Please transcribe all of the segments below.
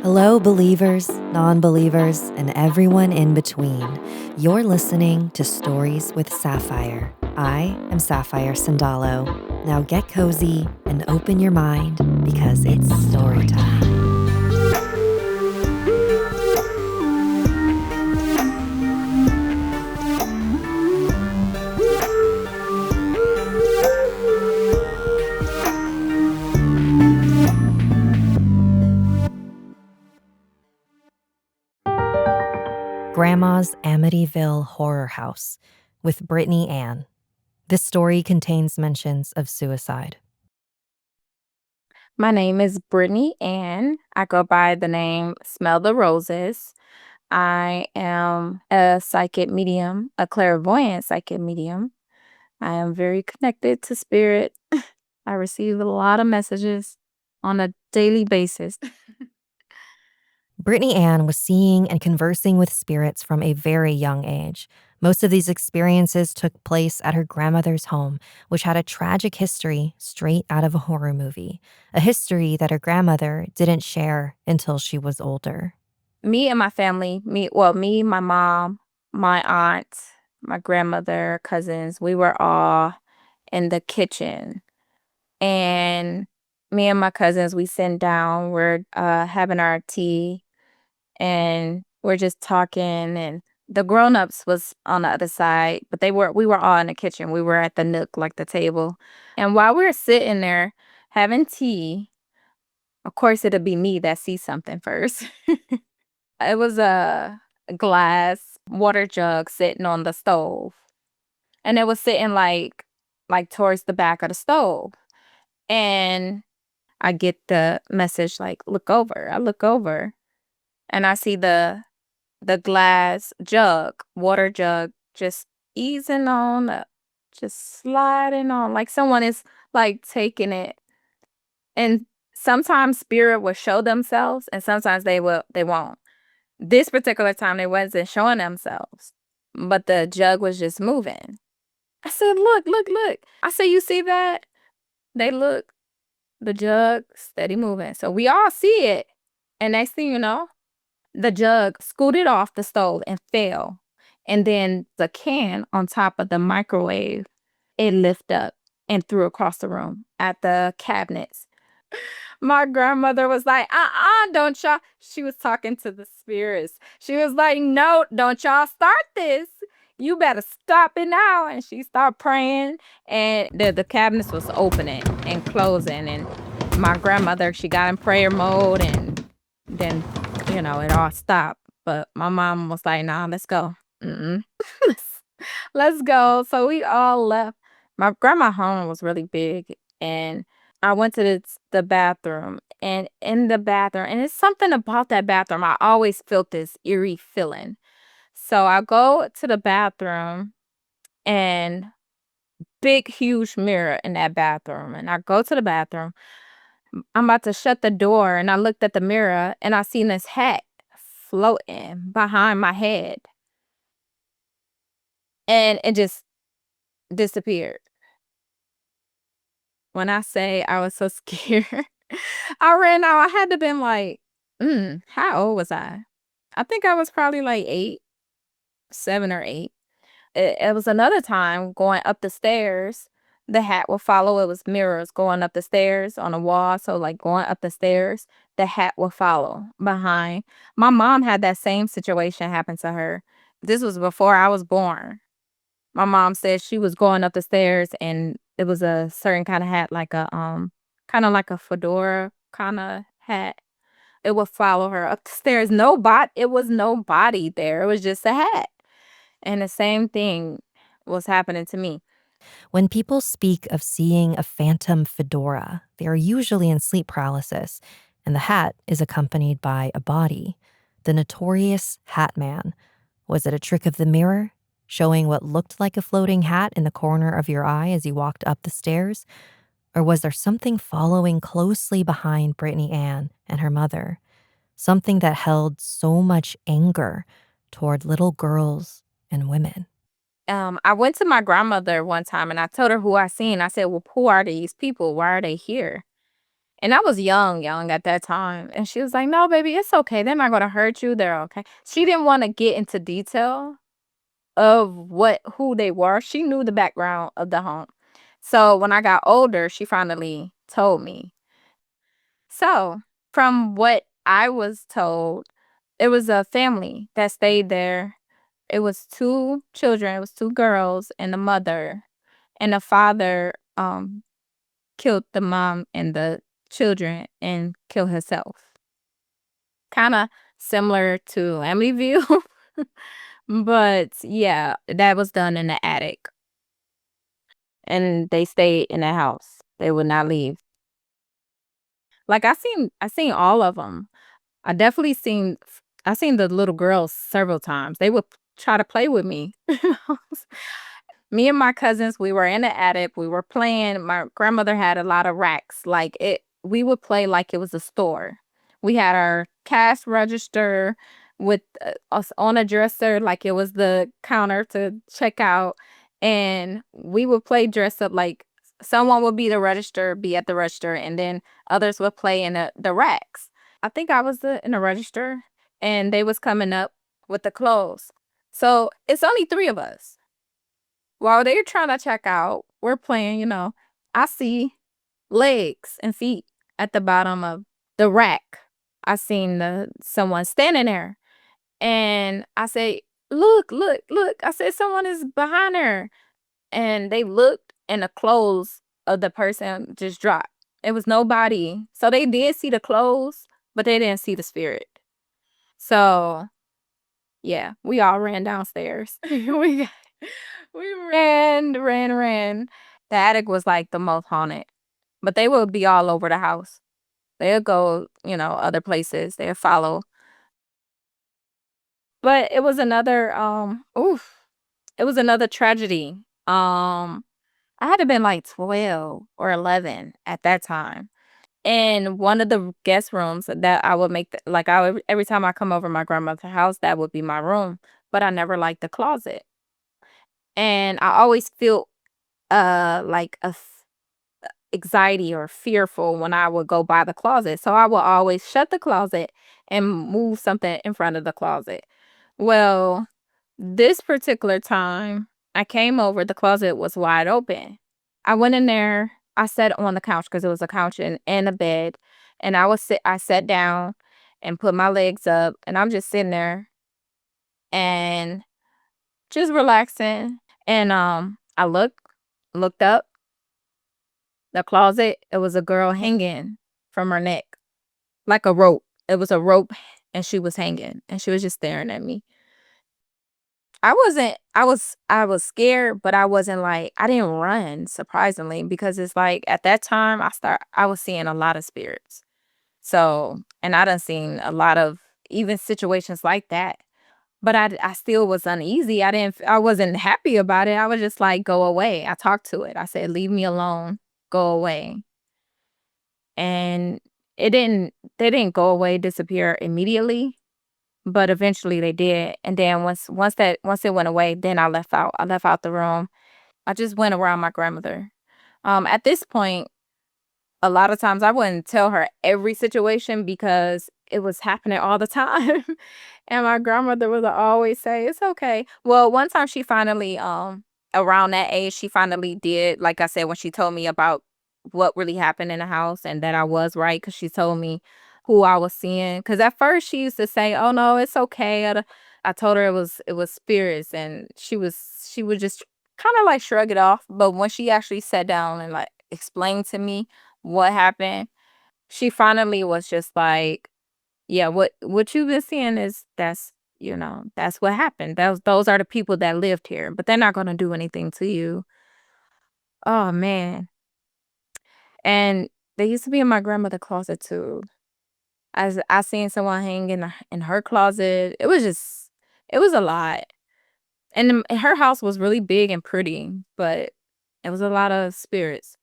Hello, believers, non believers, and everyone in between. You're listening to Stories with Sapphire. I am Sapphire Sandalo. Now get cozy and open your mind because it's story time. Grandma's Amityville Horror House with Brittany Ann. This story contains mentions of suicide. My name is Brittany Ann. I go by the name Smell the Roses. I am a psychic medium, a clairvoyant psychic medium. I am very connected to spirit. I receive a lot of messages on a daily basis. Brittany Ann was seeing and conversing with spirits from a very young age. Most of these experiences took place at her grandmother's home, which had a tragic history straight out of a horror movie, a history that her grandmother didn't share until she was older. Me and my family, me, my mom, my aunt, my grandmother, cousins, we were all in the kitchen. And me and my cousins, we sit down, we're having our tea, and we're just talking, and the grown-ups was on the other side, but we were all in the kitchen. We were at the nook, like the table. And while we were sitting there having tea, of course it'll be me that sees something first. It was a glass water jug sitting on the stove. And it was sitting like towards the back of the stove. And I get the message like, look over. I look over and I see the glass jug, water jug, just easing on up, just sliding on, like someone is like taking it. And sometimes spirit will show themselves, and sometimes they won't. This particular time, they wasn't showing themselves, but the jug was just moving. I said, "Look, look, look!" I said, "You see that?" They look, the jug steady moving, so we all see it. And next thing you know, the jug scooted off the stove and fell. And then the can on top of the microwave, it lifted up and threw across the room at the cabinets. My grandmother was like, don't y'all. She was talking to the spirits. She was like, no, don't y'all start this. You better stop it now. And she started praying, and the cabinets was opening and closing. And my grandmother, she got in prayer mode, and then, it all stopped. But my mom was like, nah, let's go. Mm-mm. Let's go. So we all left. My grandma home was really big, and I went to the bathroom, and in the bathroom, and it's something about that bathroom. I always felt this eerie feeling. So I go to the bathroom, and big, huge mirror in that bathroom. And I go to the bathroom. I'm about to shut the door, and I looked at the mirror, and I seen this hat floating behind my head, and it just disappeared. When I say I was so scared, I ran out. I had to been like, how old was I? I think I was probably like 8, 7 or 8. It was another time going up the stairs. The hat will follow. It was mirrors going up the stairs on the wall. So like going up the stairs, the hat will follow behind. My mom had that same situation happen to her. This was before I was born. My mom said she was going up the stairs, and it was a certain kind of hat, like a kind of like a fedora kind of hat. It would follow her up the stairs. It was no body there. It was just a hat. And the same thing was happening to me. When people speak of seeing a phantom fedora, they are usually in sleep paralysis, and the hat is accompanied by a body. The notorious Hat Man. Was it a trick of the mirror, showing what looked like a floating hat in the corner of your eye as you walked up the stairs? Or was there something following closely behind Brittany Ann and her mother? Something that held so much anger toward little girls and women. I went to my grandmother one time, and I told her who I seen. I said, well, who are these people? Why are they here? And I was young at that time, and she was like, "No, baby, it's okay. They're not gonna hurt you. They're okay." She didn't wanna get into detail of who they were. She knew the background of the home. So, when I got older, she finally told me. So, from what I was told, it was a family that stayed there. It was 2 children, it was 2 girls and a mother, and the father, killed the mom and the children and killed himself. Kinda similar to Amityville, but yeah, that was done in the attic, and they stayed in the house. They would not leave. Like, I seen all of them. I seen the little girls several times. They would try to play with me. Me and my cousins, we were in the attic, we were playing. My grandmother had a lot of racks. Like we would play like it was a store. We had our cash register with us on a dresser, like it was the counter to check out. And we would play dress up like someone would be at the register, and then others would play in the racks. I think I was in the register, and they was coming up with the clothes. So it's only three of us. While they're trying to check out, we're playing. I see legs and feet at the bottom of the rack. I seen someone standing there, and I say, "Look, look, look." I said, "Someone is behind her." And they looked, and the clothes of the person just dropped. It was nobody. So they did see the clothes, but they didn't see the spirit. So yeah, we all ran downstairs. We ran. The attic was like the most haunted, but they would be all over the house. They'll go, other places. They'll follow. But it was another tragedy. I had to been like 12 or 11 at that time. And one of the guest rooms that I would like I would, every time I come over my grandmother's house, that would be my room. But I never liked the closet. And I always feel like anxiety or fearful when I would go by the closet. So I would always shut the closet and move something in front of the closet. Well, this particular time I came over, the closet was wide open. I went in there, I sat on the couch because it was a couch and a bed. And I sat down and put my legs up, and I'm just sitting there and just relaxing. And I looked up the closet. It was a girl hanging from her neck like a rope. It was a rope, and she was hanging, and she was just staring at me. I wasn't I was scared, but I wasn't like I didn't run, surprisingly, because it's like at that time I was seeing a lot of spirits. So, and I done seen a lot of even situations like that. But I still was uneasy. I wasn't happy about it. I was just like, go away. I talked to it. I said, leave me alone. Go away. And they didn't go away, disappear immediately, but eventually they did. And then once it went away, then I left out. I left out the room. I just went around my grandmother. At this point, a lot of times I wouldn't tell her every situation because it was happening all the time. And my grandmother would always say, "It's okay." Well, one time she finally, around that age, she finally did, like I said, when she told me about what really happened in the house and that I was right, because she told me who I was seeing. Because at first she used to say, "Oh no, it's okay." I told her it was spirits, and she would just kind of like shrug it off. But when she actually sat down and like explained to me what happened, she finally was just like, yeah, what you've been seeing is that's what happened. Those are the people that lived here, but they're not gonna do anything to you. Oh man. And they used to be in my grandmother's closet too. I seen someone hang in her closet. It was a lot. And her house was really big and pretty, but it was a lot of spirits.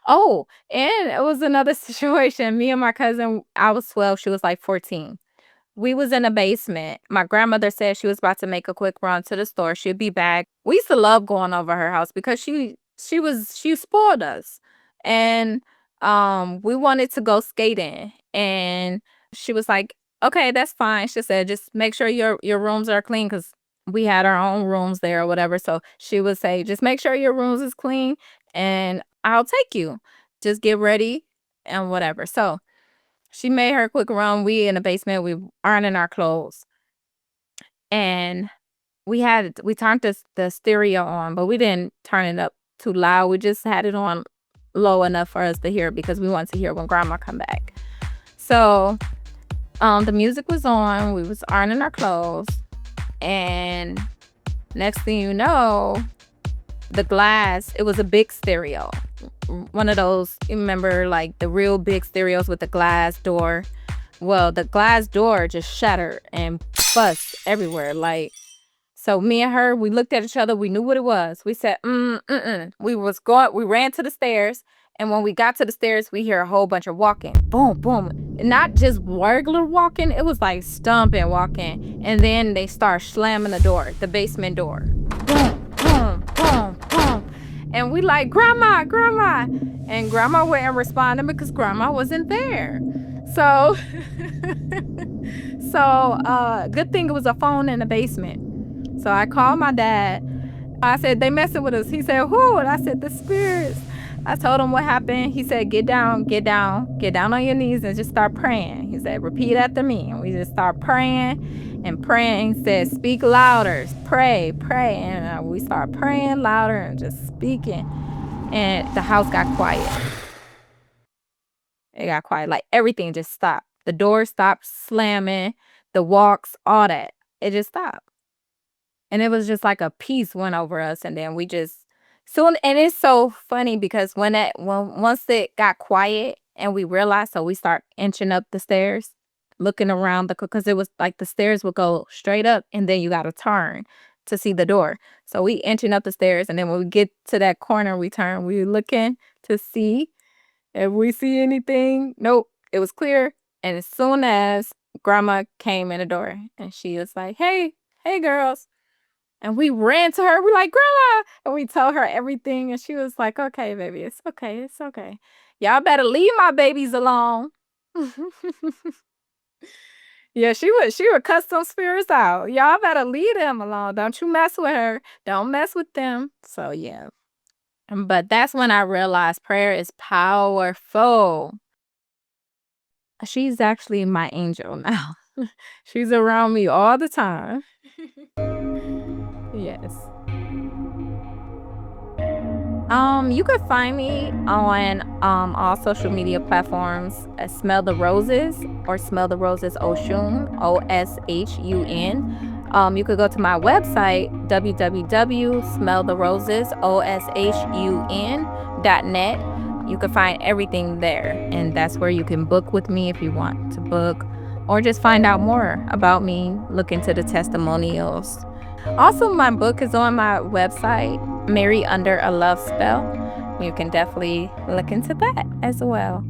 Oh, and it was another situation. Me and my cousin, I was 12, she was like 14. We was in a basement. My grandmother said she was about to make a quick run to the store. She'd be back. We used to love going over her house because she spoiled us. And we wanted to go skating, and she was like, "Okay, that's fine." She said, "Just make sure your rooms are clean," because we had our own rooms there or whatever. So she would say, "Just make sure your rooms is clean, and I'll take you. Just get ready and whatever." So she made her quick run. We in the basement. We ironing our clothes, and we turned the stereo on, but we didn't turn it up too loud. We just had it on low enough for us to hear because we wanted to hear when grandma come back. So the music was on, we was ironing our clothes, and next thing you know, the glass, it was a big stereo. One of those, you remember, like the real big stereos with the glass door. Well, the glass door just shattered and bust everywhere. Like, so me and her, we looked at each other. We knew what it was. We said, we ran to the stairs. And when we got to the stairs, we hear a whole bunch of walking. Boom, boom. Not just regular walking. It was like stomping walking. And then they start slamming the door, the basement door. Boom, boom, boom, boom. And we like, "Grandma, grandma." And grandma wasn't responding because grandma wasn't there. So, good thing it was a phone in the basement. So I called my dad. I said, "They messing with us." He said, "Who?" And I said, "The spirits." I told him what happened. He said, "Get down, get down, get down on your knees and just start praying." He said, "Repeat after me." And we just start praying and praying. He said, "Speak louder, pray, pray." And we start praying louder and just speaking. And the house got quiet. It got quiet. Like everything just stopped. The door stopped slamming, the walks, all that. It just stopped. And it was just like a peace went over us, and then we just soon. And it's so funny because once it got quiet and we realized, so we start inching up the stairs, looking around because it was like the stairs would go straight up, and then you got to turn to see the door. So we inching up the stairs, and then when we get to that corner, we turn. We looking to see if we see anything. Nope, it was clear. And as soon as grandma came in the door, and she was like, "Hey, hey, girls." And we ran to her. We're like, "Grandma." And we told her everything. And she was like, "Okay, baby, it's okay. It's okay. Y'all better leave my babies alone." Yeah, she would cuss some spirits out. "Y'all better leave them alone. Don't you mess with her. Don't mess with them." So yeah. But that's when I realized prayer is powerful. She's actually my angel now. She's around me all the time. Yes. You could find me on all social media platforms as Smell the Roses or Smell the Roses Oshun, Oshun. You could go to my website, www.smelltherosesoshun.net. You can find everything there, and that's where you can book with me if you want to book, or just find out more about me, look into the testimonials. Also, my book is on my website, Mary Under a Love Spell. You can definitely look into that as well.